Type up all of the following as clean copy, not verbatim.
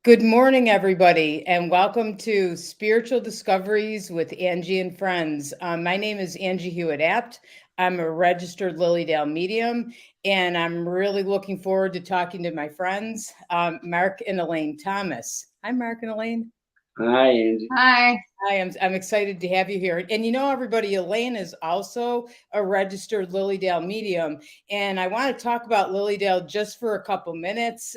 Good morning, everybody, and welcome to Spiritual Discoveries with Angie and Friends. My name is Angie Abt. I'm a registered Lilydale medium, and I'm really looking forward to talking to my friends, Mark and Elaine Thomas. Hi, Mark and Elaine. Hi, Angie. Hi. Hi, I'm excited to have you here. And you know, everybody, Elaine is also a registered Lilydale medium. And I want to talk about Lilydale just for a couple minutes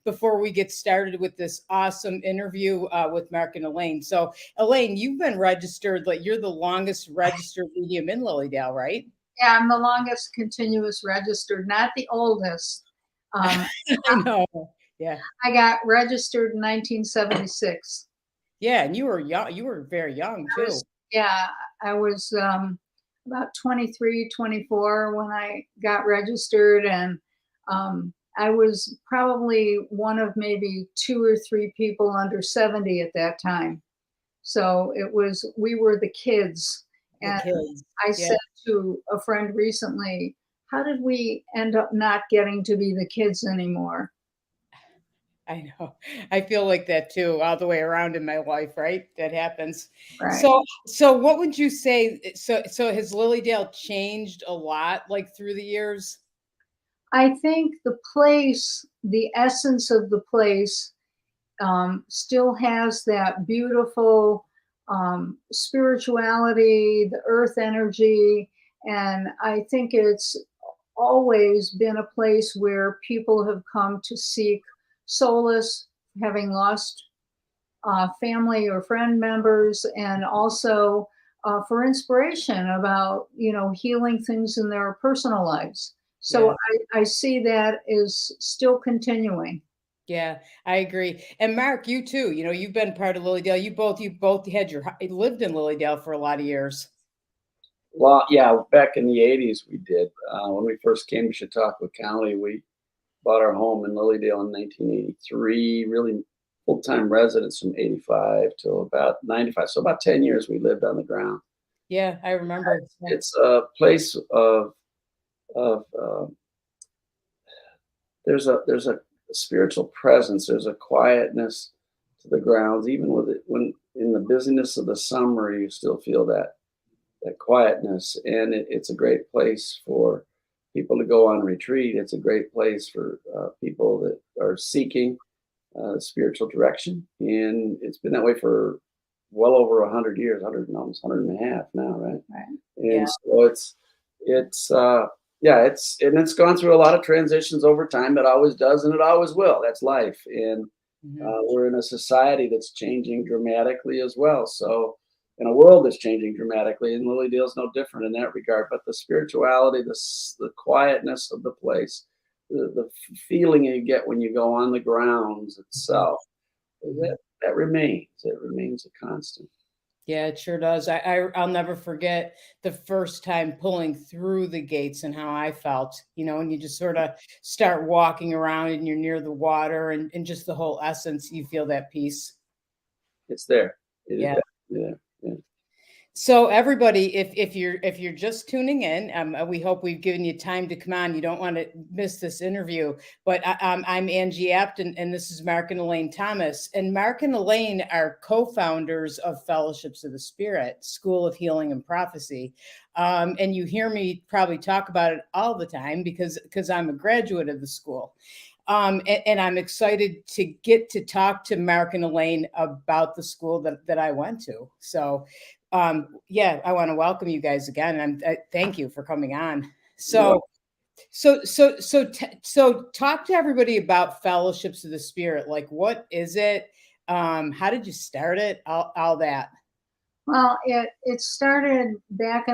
before we get started with this awesome interview with Mark and Elaine. So, Elaine, you've been registered, like you're the longest registered medium in Lilydale, right? Yeah, I'm the longest continuous registered, not the oldest. I know. Yeah. I got registered in 1976. Yeah. And you were young. You were very young, too. I was about 23, 24 when I got registered. And I was probably one of maybe 2 or 3 people under 70 at that time. So we were the kids. The kids. I said to a friend recently, how did we end up not getting to be the kids anymore? I know. I feel like that too, all the way around in my life, right? That happens. Right. So what would you say? So has Lilydale changed a lot, like through the years? I think the place, the essence of the place, still has that beautiful spirituality, the earth energy. And I think it's always been a place where people have come to seek solace, having lost family or friend members, and also for inspiration about, healing things in their personal lives. So I see that is still continuing. Yeah, I agree. And Mark, you too. You know, you've been part of Lilydale. You both lived in Lilydale for a lot of years. Well, yeah, back in the 80s we did. When we first came to Chautauqua County, we bought our home in Lilydale in 1983, really full-time residents from 85 till about 95. So about 10 years we lived on the ground. Yeah, I remember. It's a place of there's a spiritual presence. There's a quietness to the grounds, even with it when in the busyness of the summer, you still feel that quietness, and it's a great place for people to go on retreat. It's a great place for people that are seeking spiritual direction, and it's been that way for well over 100 years, 100 and almost 100 and a half now, right? And so it's gone through a lot of transitions over time. It always does, and it always will. That's life, and we're in a society that's changing dramatically as well. So, in a world that's changing dramatically, and Lilydale's no different in that regard. But the spirituality, the quietness of the place, the feeling you get when you go on the grounds itself, that remains. It remains a constant. Yeah, it sure does. I'll never forget the first time pulling through the gates and how I felt, and you just sort of start walking around and you're near the water and just the whole essence, you feel that peace. It's there. Yeah. Yeah. So everybody, if you're just tuning in, we hope we've given you time to come on. You don't want to miss this interview. But I'm Angie Abt, and this is Mark and Elaine Thomas. And Mark and Elaine are co-founders of Fellowships of the Spirit, School of Healing and Prophecy. And you hear me probably talk about it all the time because I'm a graduate of the school. And I'm excited to get to talk to Mark and Elaine about the school that I went to. So, I want to welcome you guys again, and thank you for coming on. So talk to everybody about Fellowships of the Spirit. Like, what is it? How did you start it? All that. Well, it started back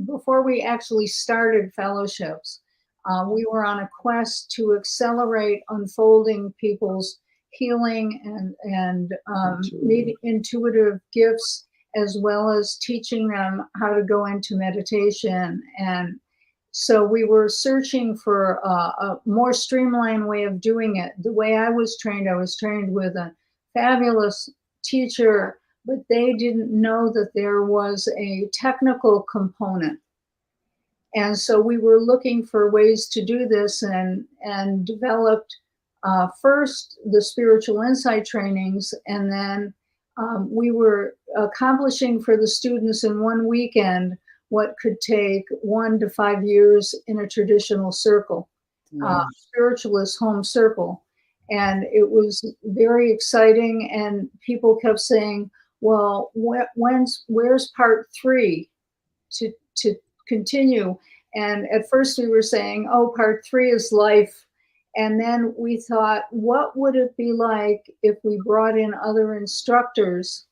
before we actually started Fellowships. We were on a quest to accelerate unfolding people's healing and intuitive gifts, as well as teaching them how to go into meditation. And so we were searching for a more streamlined way of doing it. The way I was trained with a fabulous teacher, but they didn't know that there was a technical component. And so we were looking for ways to do this and developed first the spiritual insight trainings, and then we were accomplishing for the students in one weekend what could take 1 to 5 years in a traditional circle, spiritualist home circle. And it was very exciting, and people kept saying, well, where's part 3 to continue? And at first we were saying, oh, part 3 is life. And then we thought, what would it be like if we brought in other instructors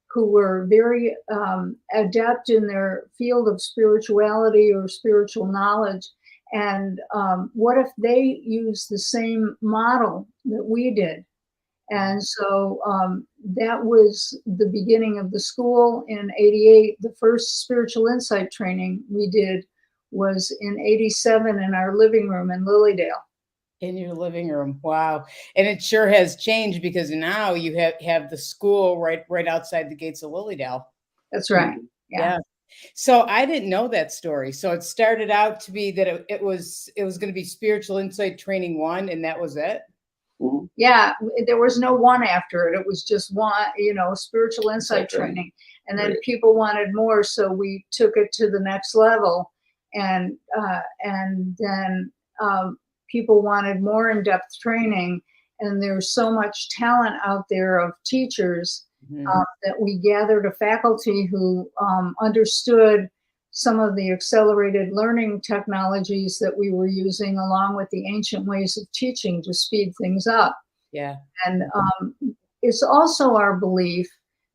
who were very adept in their field of spirituality or spiritual knowledge? And what if they used the same model that we did? And so that was the beginning of the school in '88. The first spiritual insight training we did was in '87 in our living room in Lilydale. In your living room. Wow. And it sure has changed, because now you have the school right outside the gates of Lilydale. That's right. Yeah. So I didn't know that story. So it started out to be that it was going to be Spiritual Insight Training 1, and that was it. Mhm. Yeah, there was no 1 after it. It was just one, spiritual insight training. And then Right. people wanted more, so we took it to the next level. And then people wanted more in-depth training. And there's so much talent out there of teachers that we gathered a faculty who understood some of the accelerated learning technologies that we were using, along with the ancient ways of teaching to speed things up. Yeah. And it's also our belief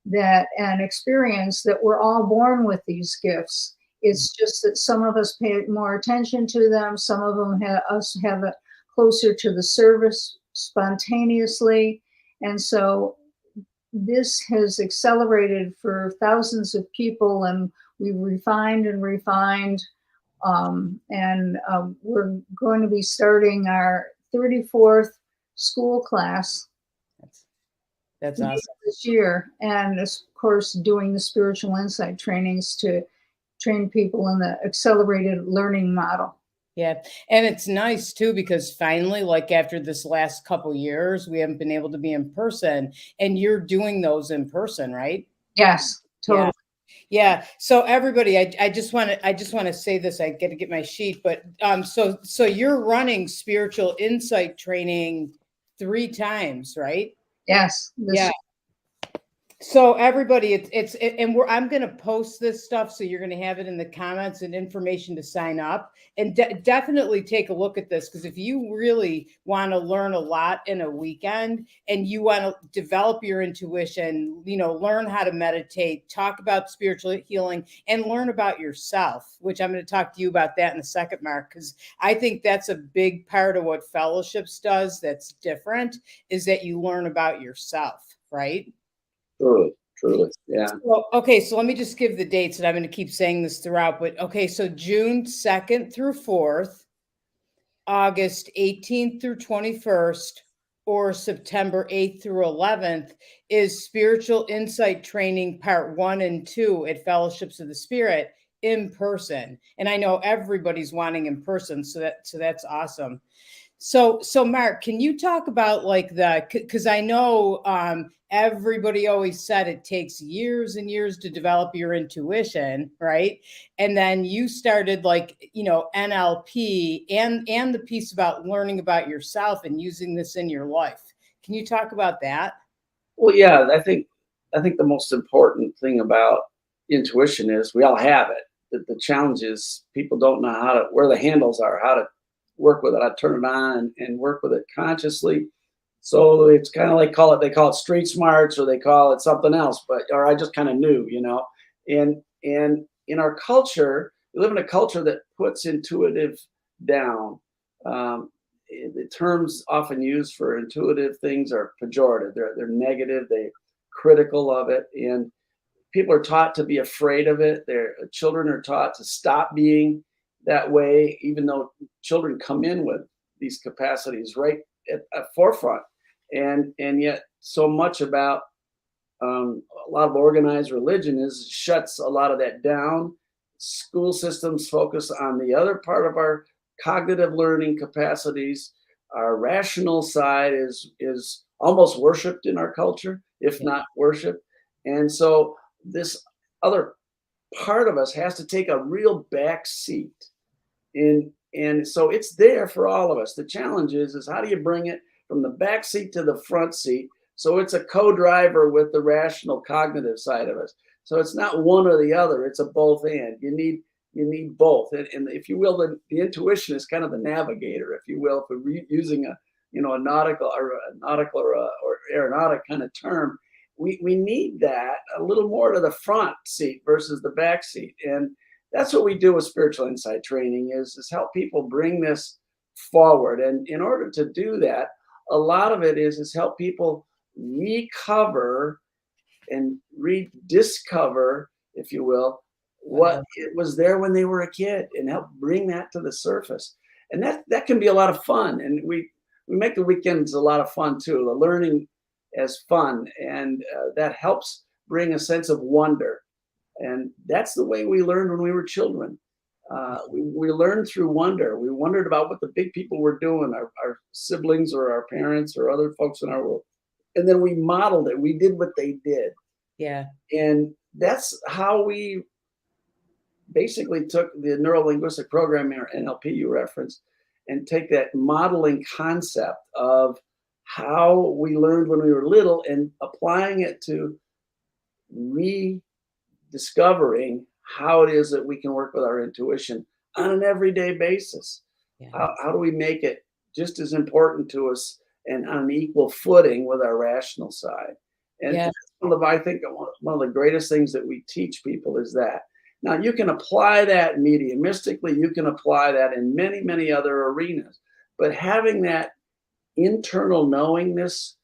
that an experience that we're all born with these gifts. It's just that some of us pay more attention to them. Some of them have it closer to the service spontaneously. And so this has accelerated for thousands of people, and we've refined and refined. We're going to be starting our 34th school class. That's awesome. This year. And of course, doing the spiritual insight trainings to train people in the accelerated learning model. Yeah. And it's nice too, because finally, like after this last couple years, we haven't been able to be in person, and you're doing those in person, right? Yes, totally. Yeah. So everybody, I just want to say this. I got to get my sheet, but so you're running spiritual insight training 3 times, right? Yes. Yeah. So everybody, I'm going to post this stuff, so you're going to have it in the comments and information to sign up, and definitely take a look at this, because if you really want to learn a lot in a weekend, and you want to develop your intuition, learn how to meditate, talk about spiritual healing, and learn about yourself, which I'm going to talk to you about that in a second, Mark, because I think that's a big part of what Fellowships does that's different, is that you learn about yourself, right? Truly, yeah. Well, okay, so let me just give the dates, and I'm going to keep saying this throughout. But okay, so June 2nd through 4th, August 18th through 21st, or September 8th through 11th is Spiritual Insight Training Part 1 and 2 at Fellowships of the Spirit in person. And I know everybody's wanting in person, so that's awesome. So Mark, can you talk about because I know everybody always said it takes years and years to develop your intuition, right? And then you started NLP and the piece about learning about yourself and using this in your life. Can you talk about that? Well, yeah, I think the most important thing about intuition is we all have it. The challenge is people don't know where the handles are, how to work with it. I turn it on and work with it consciously. So it's kind of like they call it street smarts, or they call it something else, or I just kind of knew, and in our culture, we live in a culture that puts intuitive down. The terms often used for intuitive things are pejorative. They're negative. They're critical of it. And people are taught to be afraid of it. Their children are taught to stop being that way, even though children come in with these capacities right at forefront, and yet so much about a lot of organized religion shuts a lot of that down. School systems focus on the other part of our cognitive learning capacities, our rational side is almost worshipped in our culture, if Yeah. not worship. And so this other part of us has to take a real back seat. And so it's there for all of us. The challenge is how do you bring it from the back seat to the front seat so it's a co-driver with the rational cognitive side of us. So it's not one or the other, it's a both and. You need both. And if you will, the intuition is kind of the navigator, if you will, if we're using a nautical or aeronautic kind of term. We need that a little more to the front seat versus the back seat. And that's what we do with spiritual insight training is help people bring this forward. And in order to do that, a lot of it is help people recover and rediscover, if you will, what it was there when they were a kid and help bring that to the surface. And that can be a lot of fun. And we make the weekends a lot of fun too, the learning as fun. And that helps bring a sense of wonder. And that's the way we learned when we were children. We learned through wonder. We wondered about what the big people were doing, our siblings or our parents or other folks in our world. And then we modeled it. We did what they did. Yeah. And that's how we basically took the neuro-linguistic programming, or NLP you referenced, and take that modeling concept of how we learned when we were little and applying it to rediscovering how it is that we can work with our intuition on an everyday basis. Yeah. How do we make it just as important to us and on an equal footing with our rational side? And Yeah. I think one of the greatest things that we teach people is that. Now, you can apply that mediumistically, you can apply that in many, many other arenas, but having that internal knowingness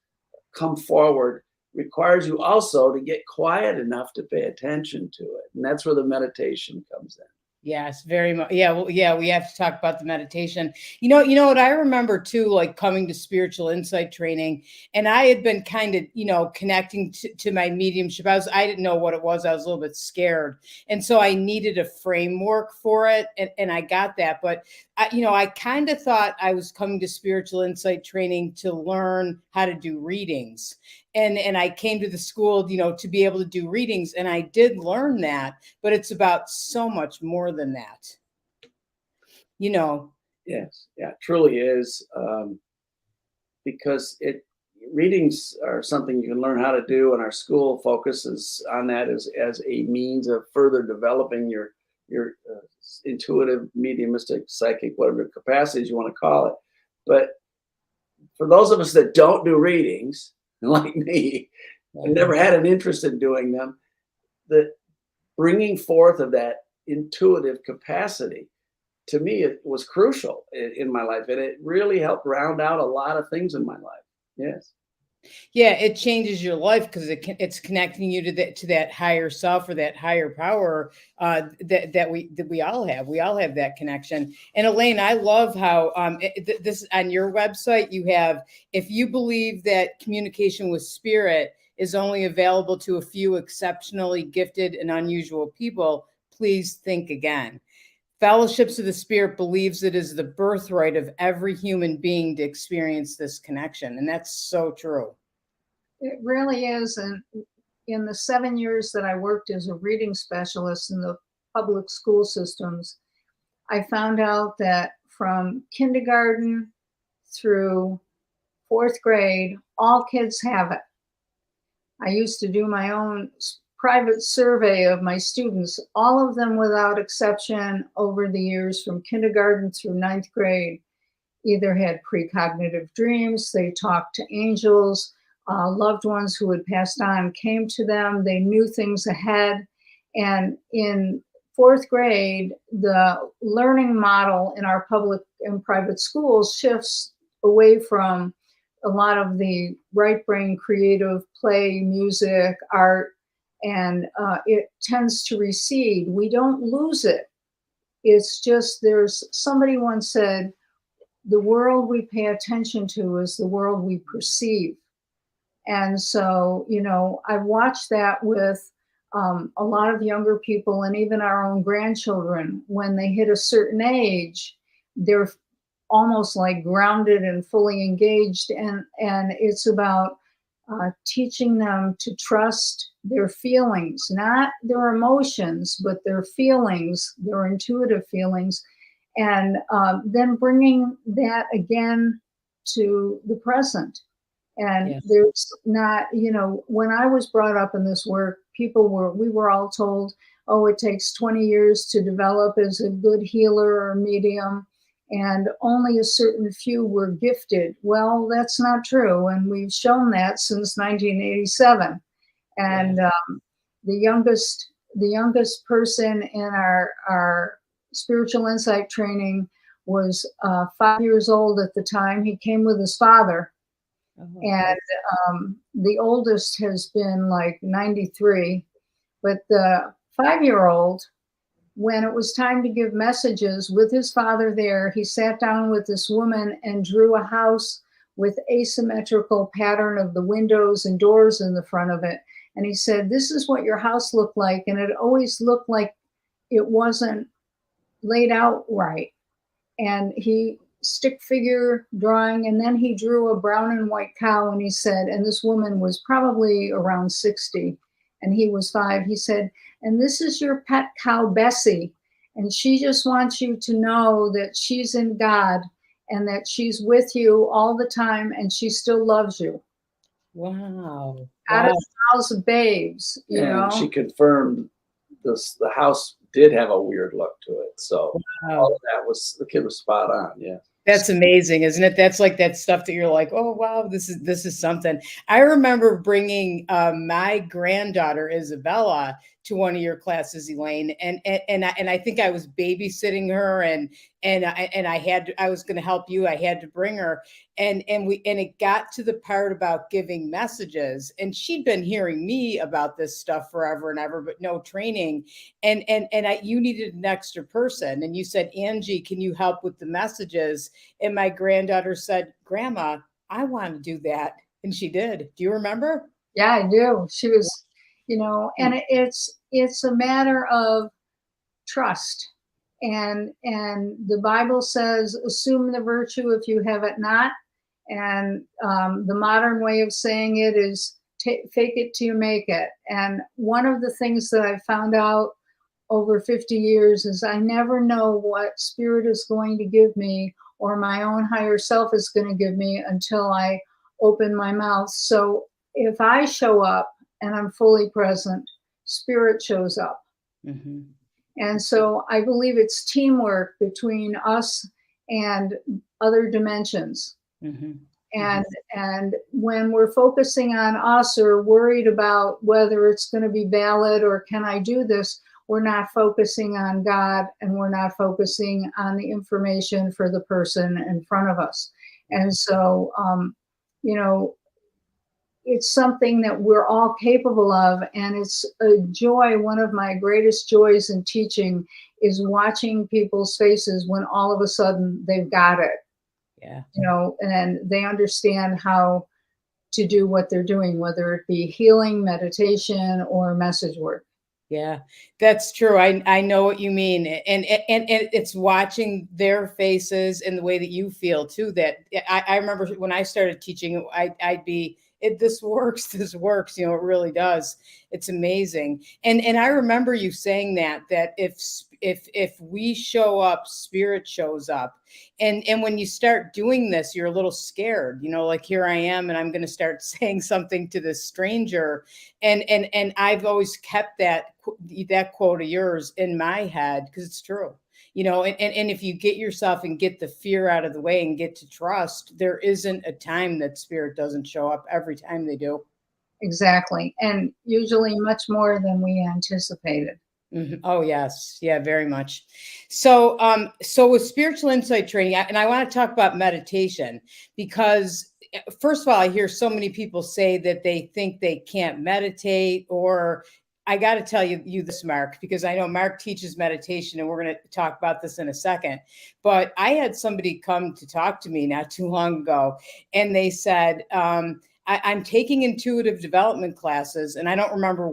come forward requires you also to get quiet enough to pay attention to it. And that's where the meditation comes in. Yes, very much. Yeah, well, yeah, we have to talk about the meditation. You know what I remember too, like coming to spiritual insight training, and I had been kind of, connecting to my mediumship. I didn't know what it was. I was a little bit scared. And so I needed a framework for it. And I got that. But I kind of thought I was coming to spiritual insight training to learn how to do readings. And I came to the school, to be able to do readings. And I did learn that, but it's about so much more than that. Yes, yeah, it truly is. Because readings are something you can learn how to do, and our school focuses on that as a means of further developing your intuitive, mediumistic, psychic, whatever capacities you want to call it. But for those of us that don't do readings, like me, and never had an interest in doing them, the bringing forth of that intuitive capacity, to me, it was crucial in my life, and it really helped round out a lot of things in my life. Yes. Yeah, it changes your life because it's connecting you to that higher self or that higher power that we all have. We all have that connection. And Elaine, I love how this on your website you have, if you believe that communication with spirit is only available to a few exceptionally gifted and unusual people, please think again. Fellowships of the Spirit believes it is the birthright of every human being to experience this connection. And that's so true. It really is. And in the 7 years that I worked as a reading specialist in the public school systems, I found out that from kindergarten through 4th grade, all kids have it. I used to do my own private survey of my students, all of them without exception over the years from kindergarten through 9th grade, either had precognitive dreams, they talked to angels, loved ones who had passed on came to them, they knew things ahead. And in 4th grade, the learning model in our public and private schools shifts away from a lot of the right brain creative play, music, art, and it tends to recede. We don't lose it. It's just somebody once said, the world we pay attention to is the world we perceive. And so, I watched that with a lot of younger people and even our own grandchildren. When they hit a certain age, their almost like grounded and fully engaged. And it's about teaching them to trust their feelings, not their emotions, but their feelings, their intuitive feelings, and then bringing that again to the present. And Yes. there's not, when I was brought up in this work, we were all told, oh, it takes 20 years to develop as a good healer or medium, and only a certain few were gifted. Well, that's not true. And we've shown that since 1987. And the youngest person in our spiritual insight training was 5 years old at the time. He came with his father. And the oldest has been like 93, but the 5-year-old, when it was time to give messages with his father there, he sat down with this woman and drew a house with asymmetrical pattern of the windows and doors in the front of it. And he said, this is what your house looked like. And it always looked like it wasn't laid out right. And he stick figure drawing, and then he drew a brown and white cow, and he said, and this woman was probably around 60 and he was 5. He said, and this is your pet cow, Bessie, and she just wants you to know that she's in God and that she's with you all the time and she still loves you. Wow. Out of the house of babes, you know. She confirmed this, the house did have a weird look to it. So all of that was, the kid was spot on. Yeah. That's amazing, isn't it? That's like that stuff that you're like, oh wow, this is something. I remember bringing my granddaughter Isabella to one of your classes, Elaine, and I think I was babysitting her, and I was going to help you. I had to bring her, and it got to the part about giving messages, and she'd been hearing me about this stuff forever and ever, but no training, and you needed an extra person, and you said, Angie, can you help with the messages? And my granddaughter said, Grandma, I want to do that, and she did. Do you remember? Yeah, I do. She was, and it's a matter of trust. And the Bible says, assume the virtue if you have it not. And the modern way of saying it is fake it till you make it. And one of the things that I've found out over 50 years is I never know what spirit is going to give me or my own higher self is going to give me until I open my mouth. So if I show up and I'm fully present, spirit shows up. Mm-hmm. And so I believe it's teamwork between us and other dimensions. Mm-hmm. And when we're focusing on us or worried about whether it's going to be valid or can I do this, we're not focusing on God and we're not focusing on the information for the person in front of us. And so, it's something that we're all capable of, and it's a joy. One of my greatest joys in teaching is watching people's faces when all of a sudden they've got it. Yeah. And they understand how to do what they're doing, whether it be healing, meditation, or message work. Yeah, that's true. I know what you mean. And it's watching their faces and the way that you feel too. That I remember when I started teaching, I'd be, this works, it really does. It's amazing. And I remember you saying that if we show up, spirit shows up. And when you start doing this, you're a little scared, like here I am, and I'm going to start saying something to this stranger. And I've always kept that quote of yours in my head because it's true. And if you get yourself and get the fear out of the way and get to trust, there isn't a time that spirit doesn't show up. Every time they do. Exactly. And usually much more than we anticipated. Mm-hmm. Oh, yes. Yeah, very much. So with spiritual insight training, and I want to talk about meditation because first of all, I hear so many people say that they think they can't meditate, or I got to tell you this, Mark, because I know Mark teaches meditation and we're going to talk about this in a second. But I had somebody come to talk to me not too long ago, and they said, I'm taking intuitive development classes, and I don't remember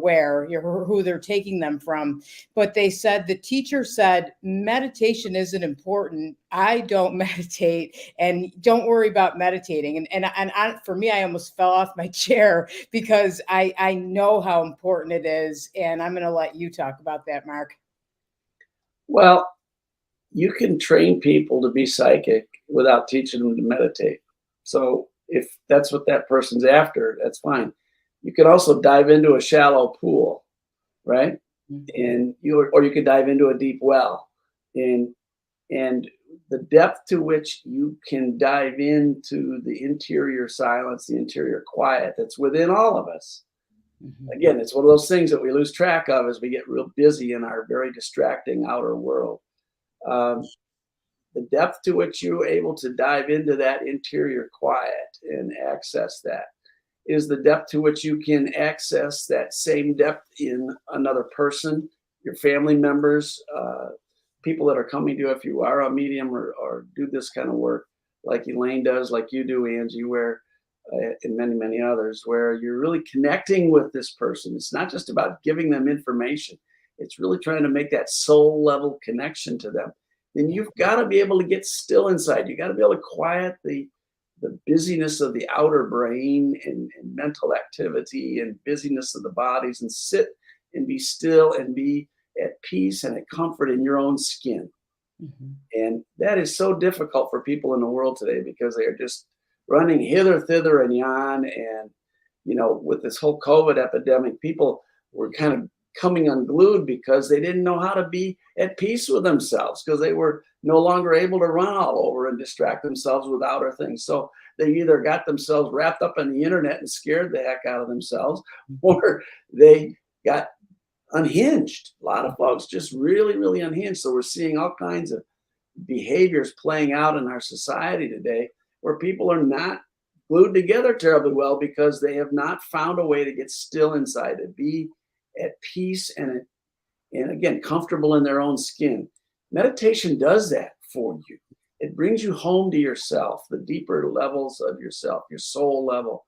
who they're taking them from, but they said, the teacher said, meditation isn't important. I don't meditate, and don't worry about meditating. For me, I almost fell off my chair because I know how important it is. And I'm going to let you talk about that, Mark. Well, you can train people to be psychic without teaching them to meditate. So if that's what that person's after, that's fine. You can also dive into a shallow pool, right? And you could dive into a deep well. And the depth to which you can dive into the interior silence, the interior quiet that's within all of us. Again, it's one of those things that we lose track of as we get real busy in our very distracting outer world. The depth to which you're able to dive into that interior quiet and access that is the depth to which you can access that same depth in another person, your family members, people that are coming to you if you are a medium or do this kind of work like Elaine does, like you do, Angie, where and many, many others, where you're really connecting with this person. It's not just about giving them information. It's really trying to make that soul level connection to them. Then you've got to be able to get still inside. You got to be able to quiet the busyness of the outer brain and mental activity and busyness of the bodies and sit and be still and be at peace and at comfort in your own skin. And that is so difficult for people in the world today because they are just running hither, thither, and yon. And, with this whole COVID epidemic, people were kind of coming unglued because they didn't know how to be at peace with themselves because they were no longer able to run all over and distract themselves with outer things. So they either got themselves wrapped up in the internet and scared the heck out of themselves, or they got unhinged. A lot of folks just really, really unhinged. So we're seeing all kinds of behaviors playing out in our society today where people are not glued together terribly well because they have not found a way to get still inside, to be at peace and again, comfortable in their own skin. Meditation does that for you. It brings you home to yourself, the deeper levels of yourself, your soul level.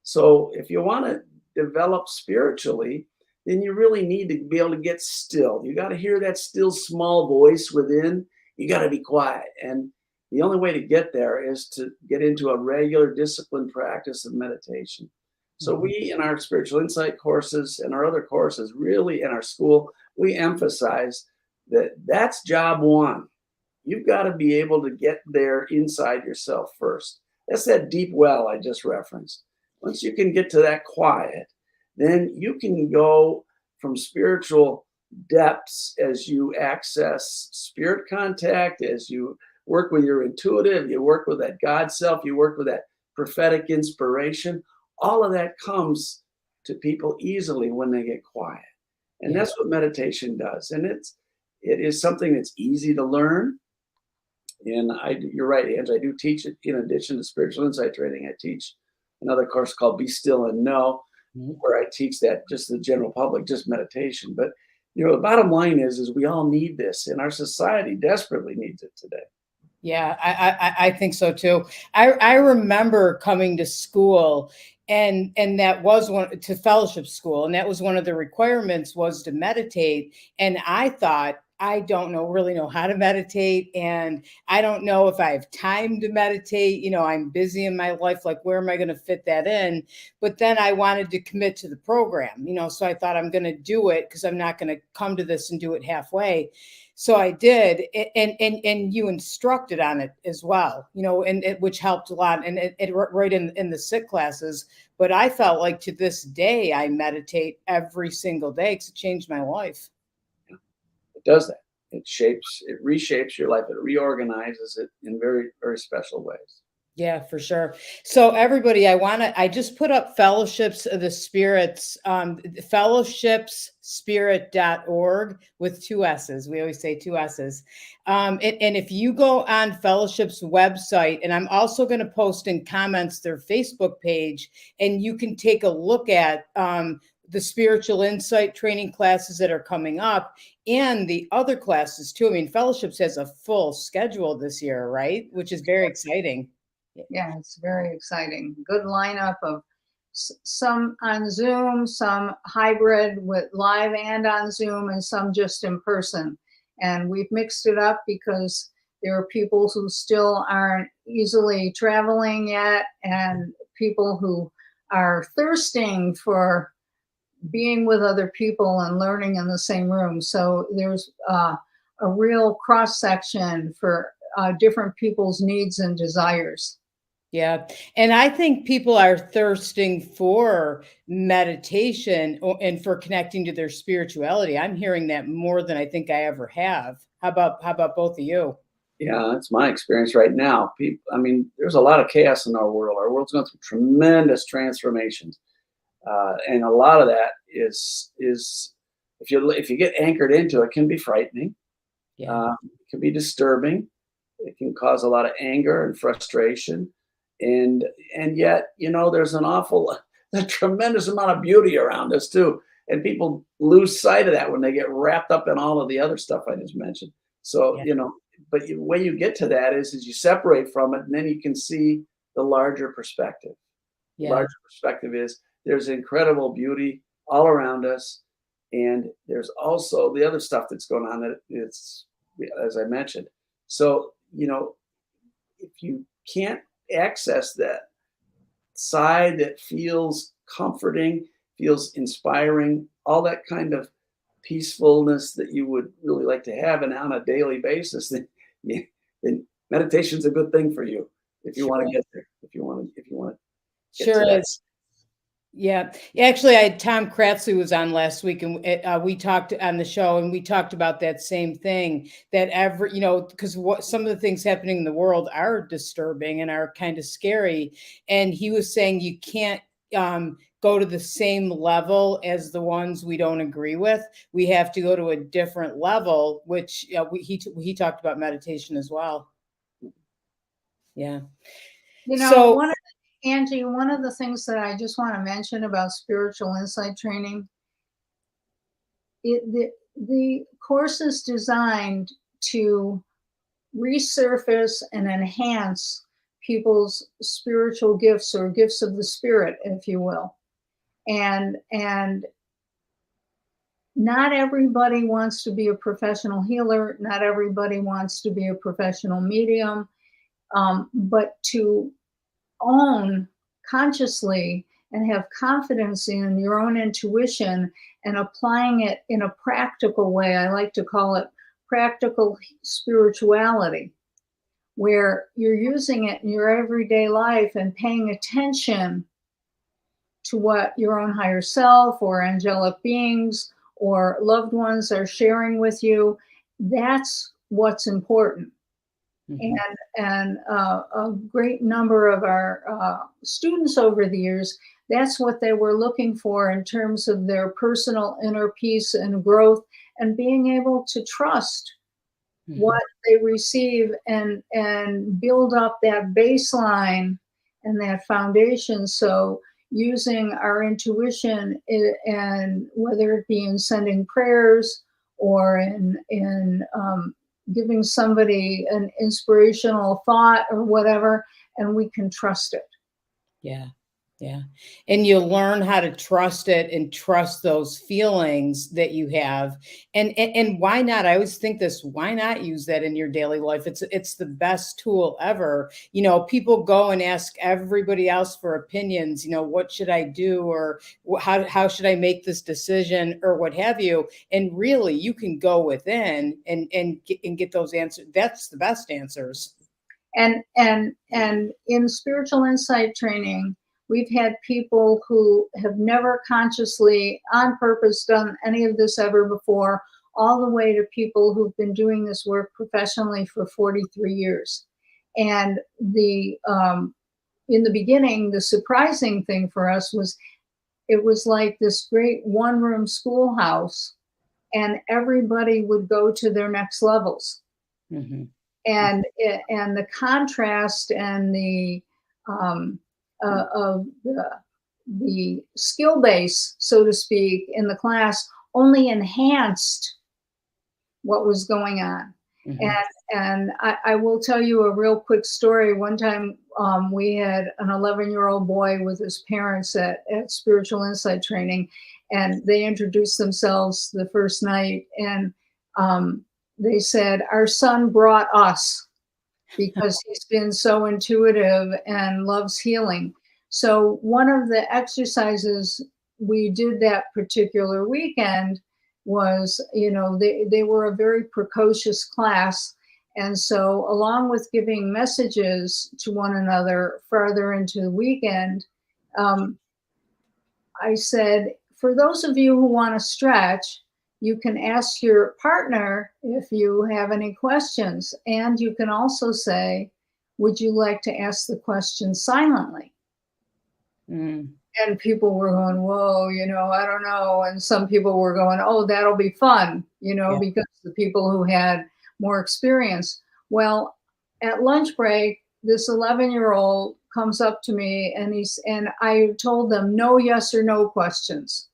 So if you want to develop spiritually, then you really need to be able to get still. You got to hear that still small voice within. You got to be quiet. And the only way to get there is to get into a regular disciplined practice of meditation. So we, in our spiritual insight courses and our other courses, really in our school, we emphasize that that's job one. You've got to be able to get there inside yourself first. That's that deep well I just referenced. Once you can get to that quiet, then you can go from spiritual depths as you access spirit contact, as you work with your intuitive, you work with that God self, you work with that prophetic inspiration. All of that comes to people easily when they get quiet. And that's what meditation does. And it is something that's easy to learn. And you're right, Angie, I do teach it in addition to spiritual insight training. I teach another course called Be Still and Know, where I teach that just the general public, just meditation. But, the bottom line is we all need this, and our society desperately needs it today. Yeah, I think so too. I remember coming to school and that was to fellowship school. And that was one of the requirements was to meditate. And I thought, I don't really know how to meditate. And I don't know if I have time to meditate. I'm busy in my life. Like, where am I going to fit that in? But then I wanted to commit to the program, so I thought I'm going to do it because I'm not going to come to this and do it halfway. So I did, and you instructed on it as well, which helped a lot, and it right in the SIT classes. But I felt like to this day, I meditate every single day because it changed my life. It does that. It reshapes your life. It reorganizes it in very, very special ways. Yeah, for sure. So everybody, I just put up Fellowships of the Spirits, fellowshipsspirit.org with 2 S's. We always say 2 S's. And if you go on Fellowship's website, and I'm also going to post in comments their Facebook page, and you can take a look at the spiritual insight training classes that are coming up and the other classes too. I mean, Fellowships has a full schedule this year, right? Which is very exciting. Yeah, it's very exciting. Good lineup of some on Zoom, some hybrid with live and on Zoom, and some just in person. And we've mixed it up because there are people who still aren't easily traveling yet, and people who are thirsting for being with other people and learning in the same room. So there's a real cross section for different people's needs and desires. Yeah. And I think people are thirsting for meditation and for connecting to their spirituality. I'm hearing that more than I think I ever have. How about both of you? Yeah, that's my experience right now. People, I mean, there's a lot of chaos in our world. Our world's going through tremendous transformations, and a lot of that is if you get anchored into it, can be frightening. Yeah. It can be disturbing. It can cause a lot of anger and frustration, and yet, there's a tremendous amount of beauty around us too. And people lose sight of that when they get wrapped up in all of the other stuff I just mentioned. So, Yeah. but the way you get to that is you separate from it, and then you can see the larger perspective. The Yeah. larger perspective is there's incredible beauty all around us, and there's also the other stuff that's going on that it's, as I mentioned. So, if you can't access that side that feels comforting, feels inspiring, all that kind of peacefulness that you would really like to have and on a daily basis, then meditation's a good thing for you if you want to get there. If you want to get Sure to that. is. Yeah. Actually, I had Tom Kratzley was on last week, and we talked on the show, and we talked about that same thing, that because what some of the things happening in the world are disturbing and are kind of scary. And he was saying you can't go to the same level as the ones we don't agree with. We have to go to a different level, which he talked about meditation as well. Yeah. So Angie, one of the things that I just want to mention about spiritual insight training, the course is designed to resurface and enhance people's spiritual gifts, or gifts of the spirit, if you will. And not everybody wants to be a professional healer. Not everybody wants to be a professional medium. But to own consciously and have confidence in your own intuition and applying it in a practical way. I like to call it practical spirituality, where you're using it in your everyday life and paying attention to what your own higher self or angelic beings or loved ones are sharing with you. That's what's important. Mhm. And a great number of our students over the years, that's what they were looking for in terms of their personal inner peace and growth, and being able to trust what they receive and build up that baseline and that foundation. So using our intuition, and whether it be in sending prayers or in giving somebody an inspirational thought or whatever, and we can trust it. Yeah. Yeah. And you learn how to trust it and trust those feelings that you have. And why not? I always think this, why not use that in your daily life? It's the best tool ever. People go and ask everybody else for opinions, what should I do, or how should I make this decision, or what have you. And really you can go within and get those answers. That's the best answers. And in spiritual insight training, we've had people who have never consciously, on purpose, done any of this ever before, all the way to people who've been doing this work professionally for 43 years. And in the beginning, the surprising thing for us was it was like this great one-room schoolhouse, and everybody would go to their next levels. Mm-hmm. And the contrast and the of the skill base, so to speak, in the class only enhanced what was going on. Mhm. And I will tell you a real quick story. One time we had an 11-year-old boy with his parents at spiritual insight training, and they introduced themselves the first night, and they said, "Our son brought us because he's been so intuitive and loves healing." So one of the exercises we did that particular weekend was, they were a very precocious class. And so along with giving messages to one another farther into the weekend, um, I said, for those of you who want to stretch, you can ask your partner if you have any questions. And you can also say, would you like to ask the question silently? Mm. And people were going, whoa, I don't know. And some people were going, oh, that'll be fun, Yeah. because the people who had more experience. Well, at lunch break, this 11-year-old comes up to me and I told them no yes or no questions.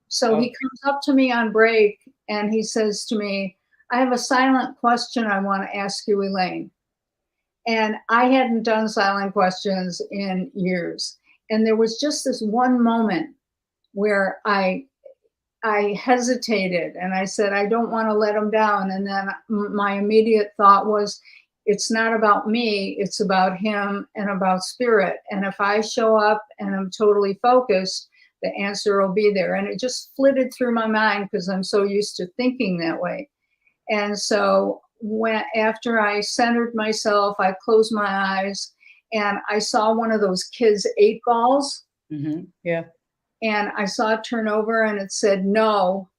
So he comes up to me on break and he says to me, I have a silent question I want to ask you, Elaine. And I hadn't done silent questions in years. And there was just this one moment where I hesitated and I said, I don't want to let him down. And then my immediate thought was, it's not about me, it's about him and about spirit. And if I show up and I'm totally focused, the answer will be there. And it just flitted through my mind because I'm so used to thinking that way. And so after I centered myself, I closed my eyes and I saw one of those kids' 8 balls. Mm-hmm. Yeah. And I saw it turn over and it said no.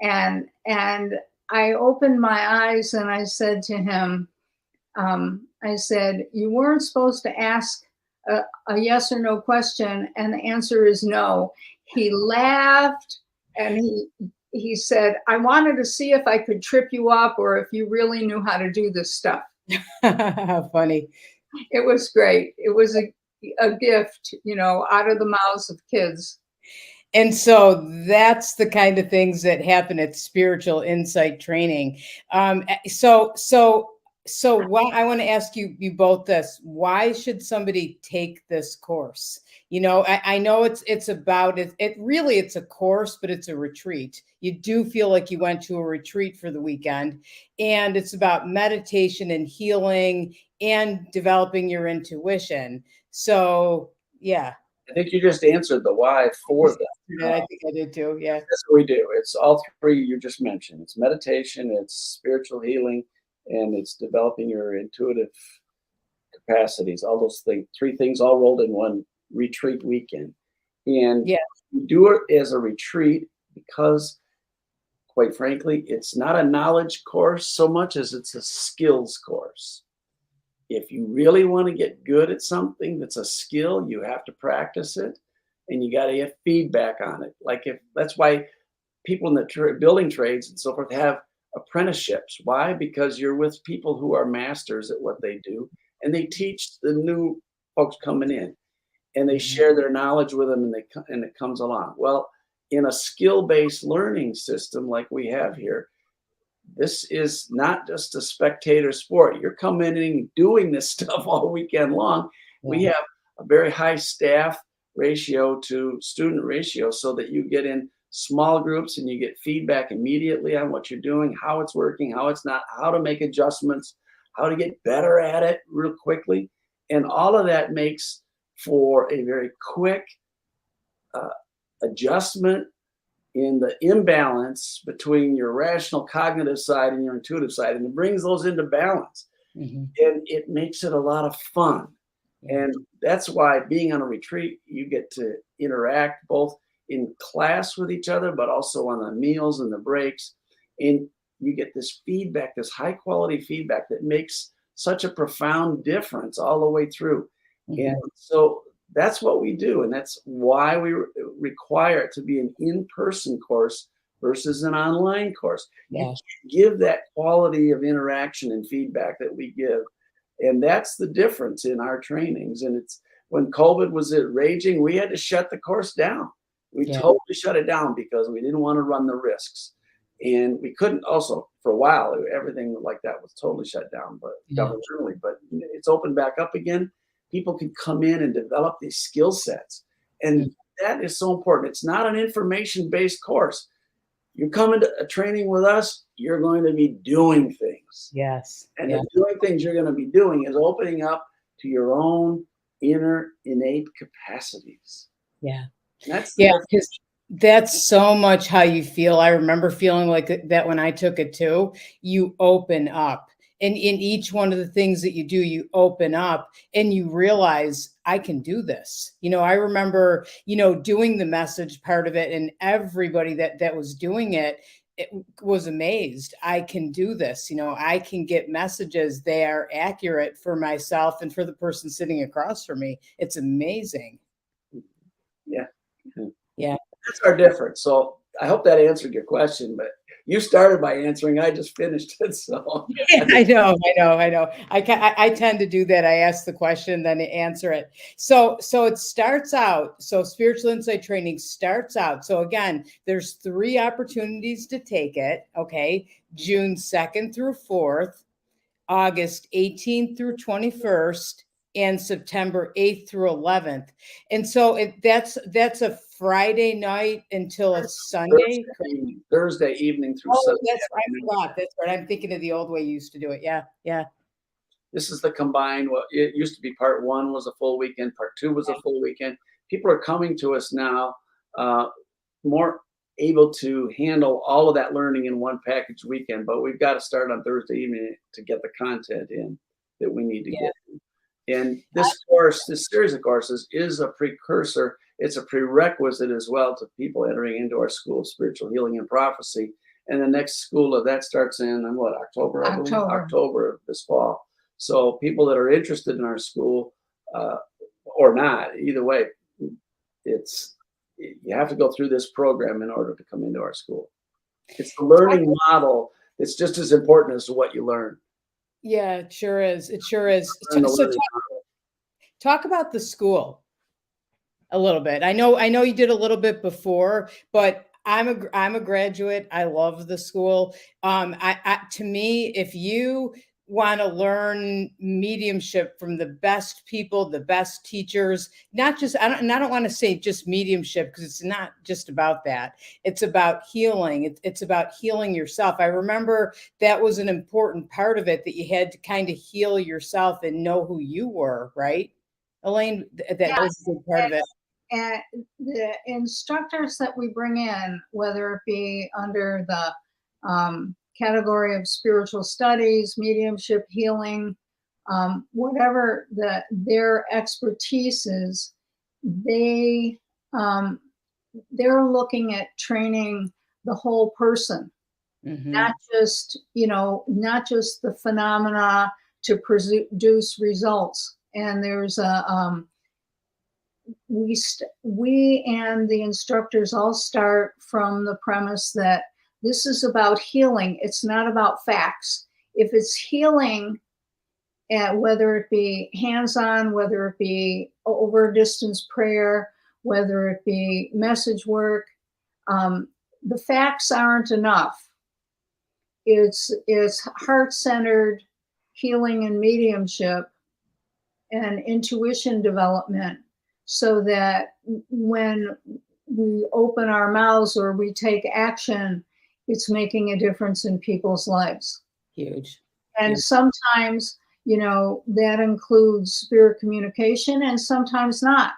And I opened my eyes and I said to him, I said, you weren't supposed to ask a yes or no question, and the answer is no. He laughed and he said, I wanted to see if I could trip you up or if you really knew how to do this stuff. Funny. It was great. It was a gift, out of the mouths of kids. And so that's the kind of things that happen at spiritual insight training. So why I want to ask you both this: why should somebody take this course? I know it's about it. It really it's a course, but it's a retreat. You do feel like you went to a retreat for the weekend, and it's about meditation and healing and developing your intuition. So yeah. I think you just answered the why for that. Yeah, I think I did too. Yeah. That's what we do. It's all three you just mentioned. It's meditation, it's spiritual healing, and it's developing your intuitive capacities. All those things, 3 things all rolled in one retreat weekend. And Yeah. you do it as a retreat because, quite frankly, it's not a knowledge course so much as it's a skills course. If you really want to get good at something that's a skill, you have to practice it and you got to get feedback on it. That's why people in the building trades and so forth have apprenticeships. Why? Because you're with people who are masters at what they do and they teach the new folks coming in and they share their knowledge with them and it comes along. Well, in a skill-based learning system like we have here, this is not just a spectator sport. You're coming in and doing this stuff all weekend long. Yeah. We have a very high staff ratio to student ratio so that you get in small groups and you get feedback immediately on what you're doing, how it's working, how it's not, how to make adjustments, how to get better at it real quickly. And all of that makes for a very quick adjustment in the imbalance between your rational cognitive side and your intuitive side, and it brings those into balance. And it makes it a lot of fun. And that's why being on a retreat, you get to interact both in class with each other, but also on the meals and the breaks. And you get this feedback, this high quality feedback that makes such a profound difference all the way through. And so that's what we do. And that's why we require it to be an in-person course versus an online course. You give that quality of interaction and feedback that we give. And that's the difference in our trainings. And it's when COVID was raging, we had to shut the course down. We totally shut it down because we didn't want to run the risks. And we couldn't also, for a while, everything like that was totally shut down, but Yeah. governmentally, but it's opened back up again. People can come in and develop these skill sets. And that is so important. It's not an information-based course. You come into a training with us, you're going to be doing things. Yes. And Yeah. the doing things you're going to be doing is opening up to your own inner innate capacities. Yeah. And that's Yeah, because that's so much how you feel. I remember feeling like that when I took it too. You open up. And in each one of the things that you do, you open up and you realize I can do this. I remember, doing the message part of it, and everybody that was doing it was amazed. I can do this. I can get messages. They are accurate for myself and for the person sitting across from me. It's amazing. Yeah. Yeah. That's our difference. So I hope that answered your question, but you started by answering. I just finished it. So Yeah, I know. I tend to do that. I ask the question, then answer it. So it starts out. So spiritual insight training starts out. So again, there's 3 opportunities to take it. Okay, June 2nd through 4th, August 18th through 21st, and September 8th through 11th. And so that's a Friday night until a Sunday. Thursday evening through Oh, Sunday. that's right. I forgot. That's right. I'm thinking of the old way you used to do it. Yeah. Yeah. This is the combined. Well, it used to be part 1 was a full weekend, part 2 was a full weekend. People are coming to us now, more able to handle all of that learning in one package weekend, but we've got to start on Thursday evening to get the content in that we need to get. And this course, this series of courses is a precursor. It's a prerequisite as well to people entering into our School of Spiritual Healing and Prophecy. And the next school of that starts in October, I believe? October of this fall. So people that are interested in our school, or not, either way, you have to go through this program in order to come into our school. It's the learning model. It's just as important as what you learn. Yeah, it sure is. It sure is. So talk about the school a little bit. I know you did a little bit before, but I'm a graduate. I love the school. To me, if you want to learn mediumship from the best people, the best teachers, I don't want to say just mediumship, because it's not just about that. It's about healing. It's about healing yourself. I remember that was an important part of it, that you had to kind of heal yourself and know who you were, right, Elaine? That was a big part of it. And the instructors that we bring in, whether it be under the category of spiritual studies, mediumship, healing, whatever their expertise is, they're looking at training the whole person, not just the phenomena to produce results. And there's we and the instructors all start from the premise that this is about healing. It's not about facts. If it's healing, whether it be hands-on, whether it be over distance prayer, whether it be message work, the facts aren't enough. It's heart-centered healing and mediumship and intuition development, so that when we open our mouths or we take action, it's making a difference in people's lives. Huge. And sometimes, that includes spirit communication, and sometimes not.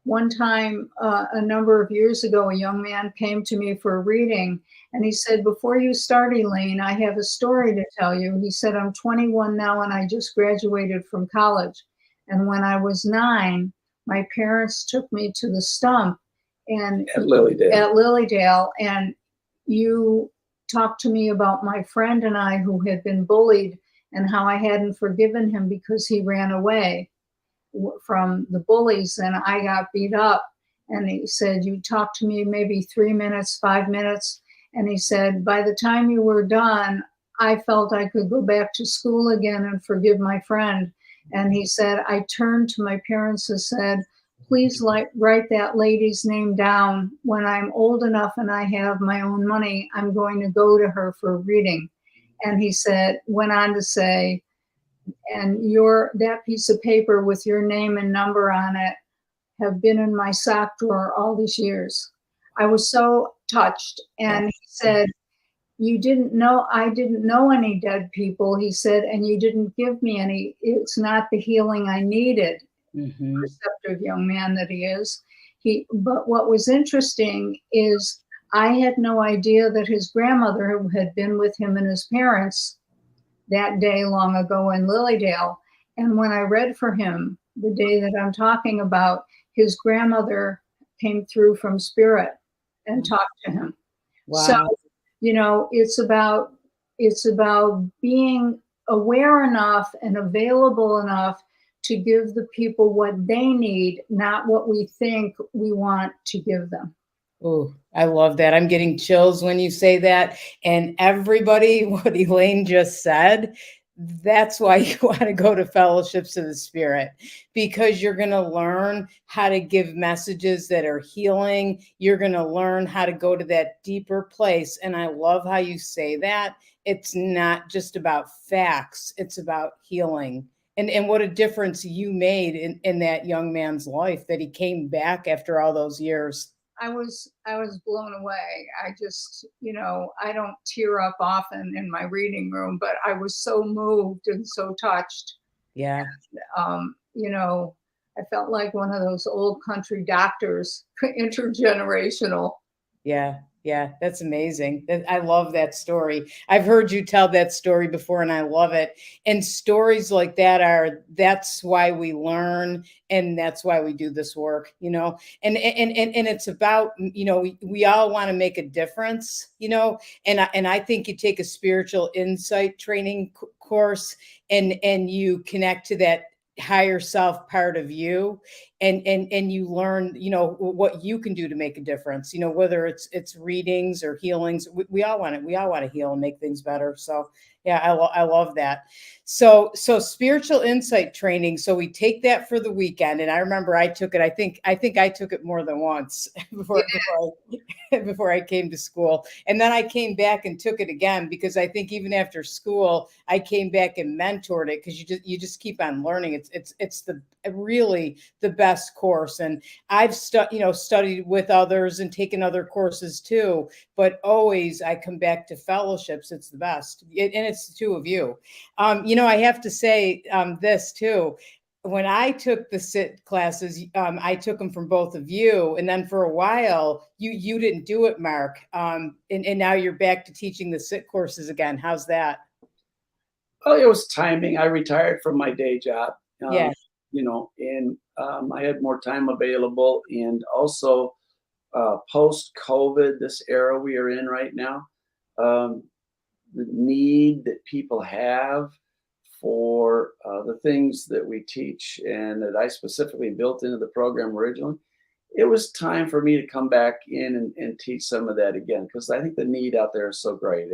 One time, a number of years ago, a young man came to me for a reading, and he said, "Before you start, Elaine, I have a story to tell you." He said, "I'm 21 now, and I just graduated from college. And when I was 9, my parents took me to the stump and at Lilydale, and you talked to me about my friend and I who had been bullied, and how I hadn't forgiven him because he ran away from the bullies, and I got beat up." And he said, "You talked to me maybe 3 minutes, 5 minutes." And he said, "By the time you were done, I felt I could go back to school again and forgive my friend." And he said, "I turned to my parents and said, please write that lady's name down. When I'm old enough and I have my own money, I'm going to go to her for a reading. And he went on to say, and that piece of paper with your name and number on it have been in my sock drawer all these years. I was so touched. And he said, I didn't know any dead people, he said, and you didn't give me any. It's not the healing I needed. Mm-hmm. Receptive young man that he is. But what was interesting is I had no idea that his grandmother had been with him and his parents that day long ago in Lilydale. And when I read for him the day that I'm talking about, his grandmother came through from spirit and talked to him. Wow. So, it's about being aware enough and available enough to give the people what they need, not what we think we want to give them. Oh, I love that. I'm getting chills when you say that. And everybody, what Elaine just said, that's why you want to go to Fellowships of the Spirit, because you're going to learn how to give messages that are healing. You're going to learn how to go to that deeper place. And I love how you say that. It's not just about facts. It's about healing. And what a difference you made in that young man's life, that he came back after all those years. I was blown away. I just, I don't tear up often in my reading room, but I was so moved and so touched. Yeah. And, I felt like one of those old country doctors, intergenerational. Yeah. Yeah. That's amazing. I love that story. I've heard you tell that story before and I love it. And stories like that's why we learn. And that's why we do this work, and it's about, we all want to make a difference, and I think you take a spiritual insight training course and you connect to that higher self part of you, and you learn, what you can do to make a difference, whether it's readings or healings. We all want it. We all want to heal and make things better. So yeah, I love that. So spiritual insight training. So we take that for the weekend. And I remember I took it. I think I took it more than once before I came to school. And then I came back and took it again, because I think even after school, I came back and mentored it, because you just keep on learning. It's really the best course. And I've studied with others and taken other courses too, but always I come back to Fellowships. It's the best. And it's the two of you. I have to say this too. When I took the SIT classes, I took them from both of you. And then for a while, you didn't do it, Mark. And now you're back to teaching the SIT courses again. How's that? Well, it was timing. I retired from my day job. Yeah. And I had more time available. And also post-COVID, this era we are in right now, the need that people have for the things that we teach and that I specifically built into the program originally, it was time for me to come back in and teach some of that again, because I think the need out there is so great.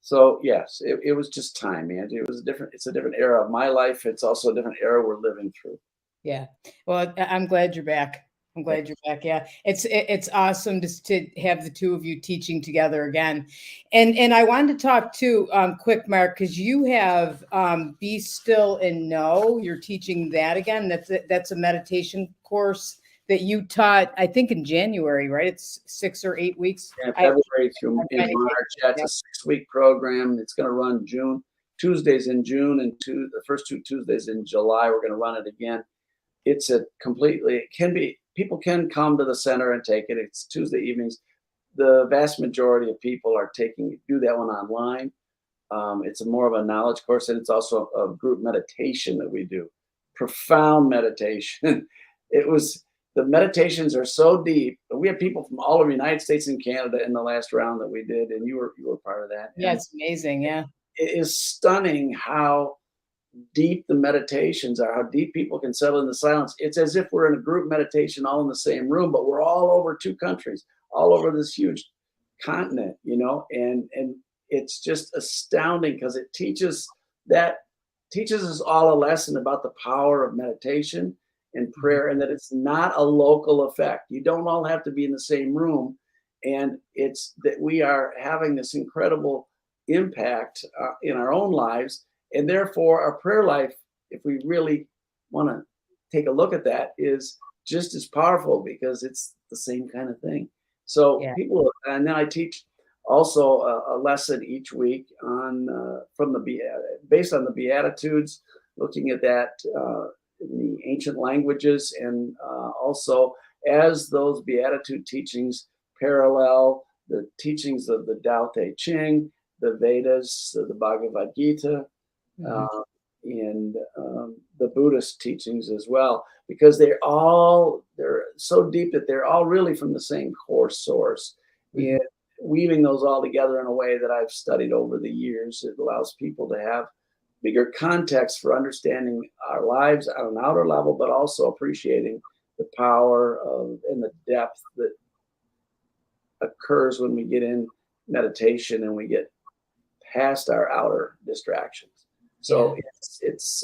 So yes, it was just time, Angie. It's a different era of my life. It's also a different era we're living through. Yeah. Well, I'm glad you're back. I'm glad you're back. Yeah. It's awesome to have the two of you teaching together again. And I wanted to talk too, quick, Mark, because you have Be Still and Know. You're teaching that again. That's a meditation course that you taught, I think, in January, right? It's 6 or 8 weeks. Yeah, February through in March. Yeah, it's a 6-week program. It's going to run Tuesdays in June, and the first 2 Tuesdays in July. We're going to run it again. It's people can come to the center and take it. It's Tuesday evenings. The vast majority of people do that one online. It's more of a knowledge course, and it's also a group meditation that we do. Profound meditation. The meditations are so deep. We have people from all over the United States and Canada in the last round that we did, and you were part of that. Yeah, it's amazing. Yeah. It is stunning how deep the meditations are, how deep people can settle in the silence. It's as if we're in a group meditation all in the same room, but we're all over 2 countries, all over this huge continent, and it's just astounding, because it teaches us all a lesson about the power of meditation and prayer, and that it's not a local effect. You don't all have to be in the same room. And it's that we are having this incredible impact in our own lives. And therefore, our prayer life, if we really want to take a look at that, is just as powerful because it's the same kind of thing. So Yeah. people, and then I teach also a lesson each week on based on the Beatitudes, looking at that in the ancient languages, and also as those Beatitude teachings parallel the teachings of the Tao Te Ching, the Vedas, the Bhagavad Gita, and the Buddhist teachings as well, because they're so deep that they're all really from the same core source. And weaving those all together in a way that I've studied over the years, it allows people to have bigger context for understanding our lives on an outer level, but also appreciating the power of and the depth that occurs when we get in meditation and we get past our outer distractions. So it's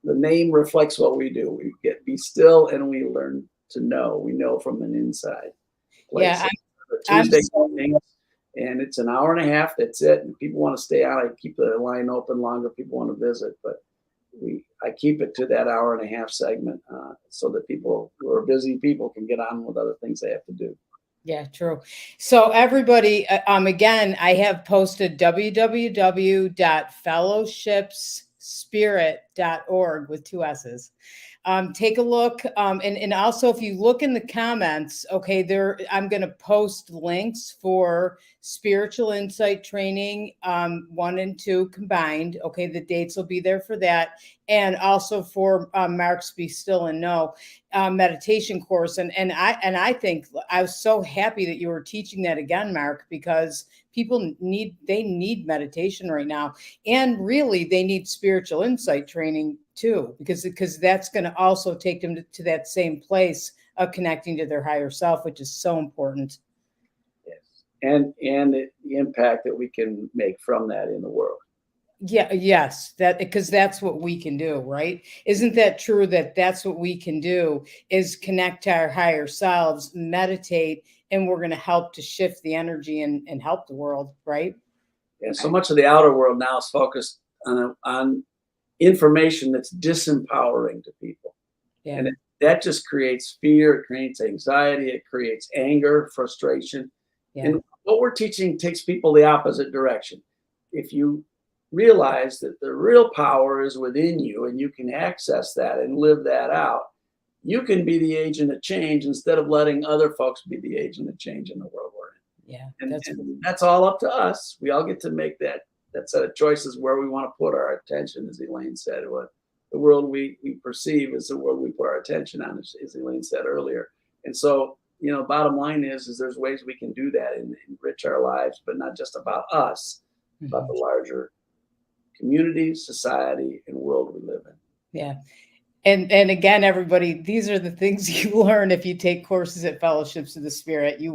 the name reflects what we do. We be still and we learn to know. We know from an inside place. Yeah, Tuesday mornings, and it's an hour and a half. That's it. And people want to stay on, I keep the line open longer. People want to visit, but I keep it to that hour and a half segment so that people who are busy people can get on with other things they have to do. Yeah, true. So everybody, again, I have posted www.fellowshipsspirit.org with 2 S's. Take a look. And also if you look in the comments, okay, I'm going to post links for spiritual insight training, 1 and 2 combined. Okay. The dates will be there for that. And also for Mark's Be Still and Know meditation course. And I think I was so happy that you were teaching that again, Mark, because people need meditation right now. And really they need spiritual insight training too, because that's going to also take them to that same place of connecting to their higher self, which is so important. Yes. And the impact that we can make from that in the world. Yeah. Yes. Because that's what we can do, right? Isn't that true that that's what we can do is connect to our higher selves, meditate, and we're going to help to shift the energy and help the world, right? Yeah. So much of the outer world now is focused on information that's disempowering to people. Yeah. And that just creates fear, it creates anxiety, it creates anger, frustration. Yeah. And what we're teaching takes people the opposite direction. If you realize that the real power is within you and you can access that and live that out, you can be the agent of change instead of letting other folks be the agent of change in the world we're in. Yeah. And that's all up to us. We all get to make that set of choices where we want to put our attention, as Elaine said. What the world we perceive is the world we put our attention on, as Elaine said earlier. And so, bottom line is there's ways we can do that and enrich our lives, but not just about us, about the larger community, society, and world we live in. Yeah. And again, everybody, these are the things you learn if you take courses at Fellowships of the Spirit. You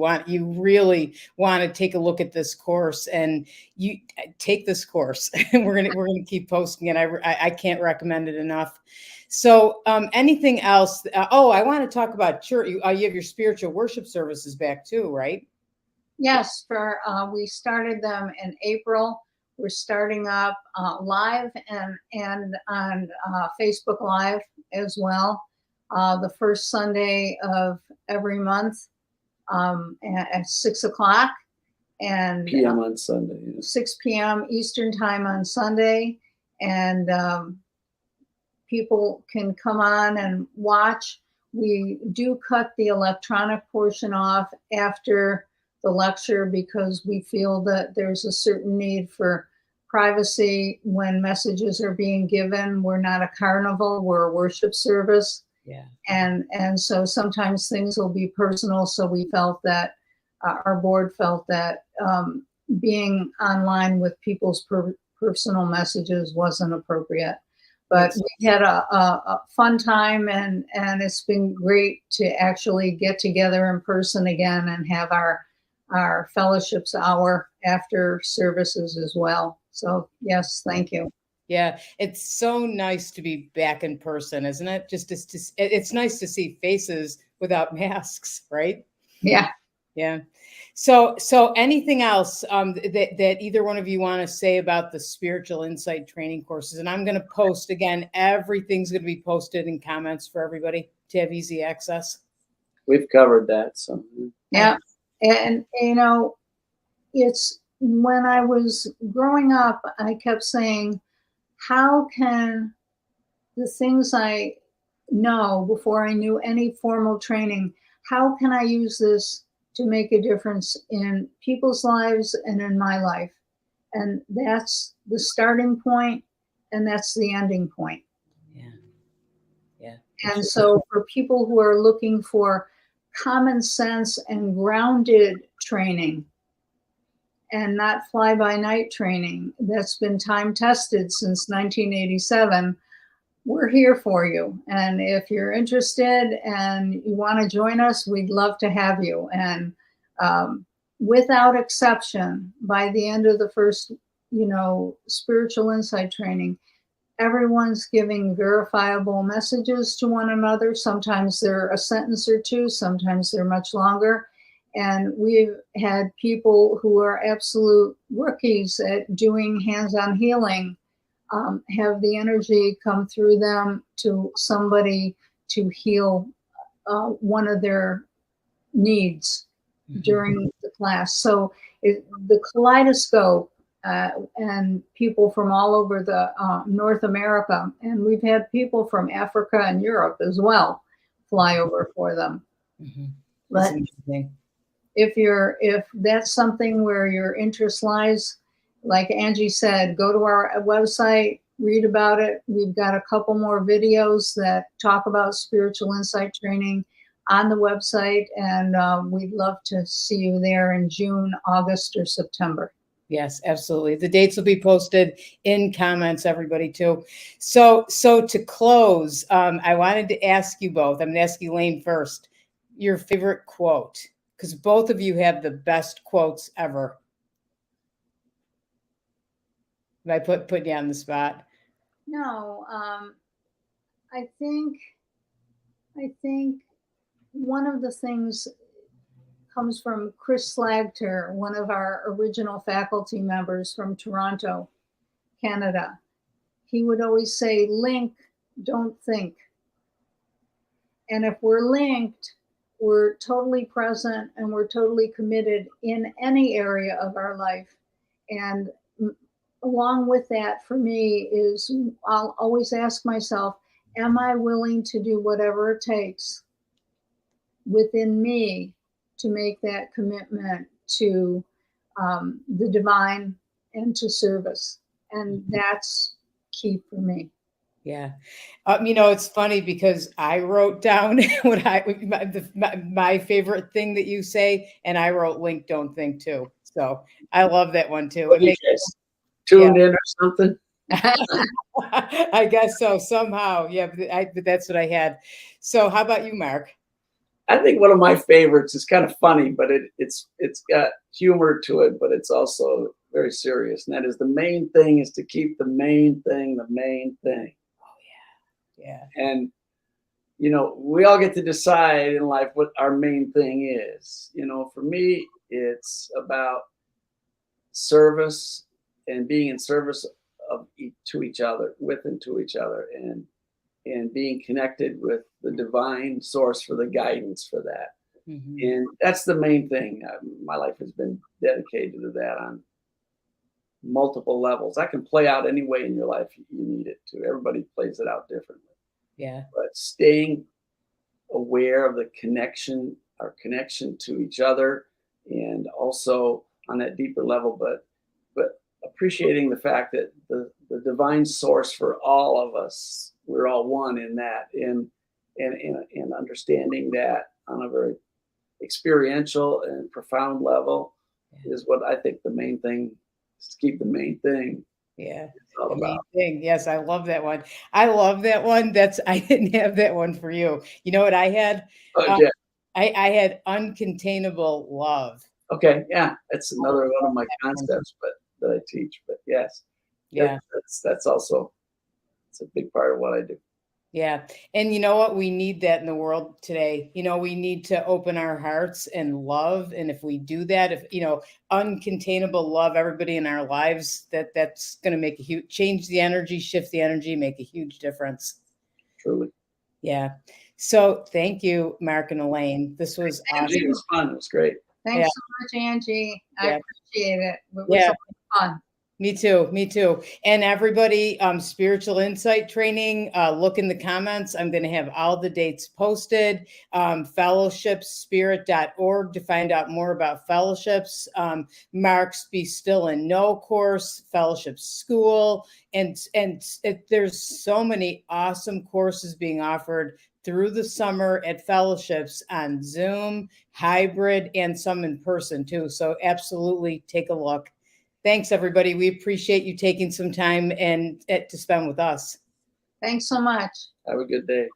really want to take a look at this course, and you take this course. And we're gonna keep posting it. I can't recommend it enough. So anything else? I want to talk about church. You have your spiritual worship services back too, right? Yes, we started them in April. We're starting up live and on Facebook Live as well. The first Sunday of every month at 6 o'clock and PM on Sunday. 6 p.m. Eastern time on Sunday, and people can come on and watch. We do cut the electronic portion off after the lecture because we feel that there's a certain need for privacy when messages are being given. We're not a carnival, we're a worship service. Yeah. And so sometimes things will be personal. So we felt that our board felt that being online with people's personal messages wasn't appropriate. But we had a fun time, and it's been great to actually get together in person again and have our fellowships hour after services as well. So yes, thank you. Yeah, it's so nice to be back in person, isn't it? It's nice to see faces without masks, right? Yeah. Yeah. So anything else that either one of you want to say about the spiritual insight training courses? And I'm going to post again. Everything's going to be posted in comments for everybody to have easy access. We've covered that. So Yeah. And, it's when I was growing up, I kept saying, how can the things I know before I knew any formal training, how can I use this to make a difference in people's lives and in my life? And that's the starting point, and that's the ending point. Yeah. Yeah. And so for people who are looking for common sense and grounded training, and not fly-by-night training that's been time tested since 1987, we're here for you. And if you're interested and you want to join us, we'd love to have you. And without exception, by the end of the first, spiritual insight training, everyone's giving verifiable messages to one another. Sometimes they're a sentence or two, sometimes they're much longer. And we've had people who are absolute rookies at doing hands-on healing have the energy come through them to somebody to heal one of their needs during the class. So the kaleidoscope and people from all over the North America, and we've had people from Africa and Europe as well fly over for them. But if that's something where your interest lies, like Angie said, go to our website, read about it. We've got a couple more videos that talk about spiritual insight training on the website, and we'd love to see you there in June, August, or September. Yes, absolutely. The dates will be posted in comments, everybody, too. So to close, I wanted to ask you both. I'm going to ask Elaine first. Your favorite quote, because both of you have the best quotes ever. Did I put you on the spot? No, I think one of the things comes from Chris Slagter, one of our original faculty members from Toronto, Canada. He would always say, link, don't think. And if we're linked, we're totally present and we're totally committed in any area of our life. And along with that, for me, is I'll always ask myself, am I willing to do whatever it takes within me to make that commitment to the divine and to service? And that's key for me. Yeah. It's funny because I wrote down my favorite thing that you say, and I wrote link, don't think too. So I love that one too. It makes tuned in or something. I guess so somehow. Yeah, but that's what I had. So how about you, Mark? I think one of my favorites is kind of funny, but it's got humor to it, but it's also very serious. And that is, the main thing is to keep the main thing the main thing. Oh yeah. Yeah. And we all get to decide in life what our main thing is. For me, it's about service and being in service to each other, with and to each other, and being connected with the divine source for the guidance for that. Mm-hmm. And that's the main thing. My life has been dedicated to that on multiple levels. That can play out any way in your life you need it to. Everybody plays it out differently. Yeah. But staying aware of the connection, our connection to each other, and also on that deeper level, but appreciating the fact that the divine source for all of us, we're all one in that, and understanding that on a very experiential and profound level is what I think the main thing is, to keep the main thing. Yeah. It's all about. Yes, I love that one. I love that one. I didn't have that one for you. You know what I had? Okay. I had uncontainable love. Okay. Yeah. That's another one of my concepts, but that I teach, but yes. Yeah. That's also, it's a big part of what I do. Yeah. And you know what? We need that in the world today. You know, we need to open our hearts and love. And if we do that, if, you know, uncontainable love everybody in our lives, that's going to make a huge change, the energy, shift the energy, make a huge difference. Truly. Yeah. So thank you, Mark and Elaine. This was Angie, awesome. it was fun. It was great. Thanks Yeah. so much, Angie. I Yeah. appreciate it. It was Yeah. a lot of fun. Me too. Me too. And everybody, spiritual insight training, look in the comments. I'm going to have all the dates posted. Fellowshipspirit.org to find out more about fellowships. Mark's Be Still and Know course, Fellowship School. And there's so many awesome courses being offered through the summer at fellowships on Zoom, hybrid, and some in person too. So absolutely take a look. Thanks, everybody. We appreciate you taking some time and to spend with us. Thanks so much. Have a good day.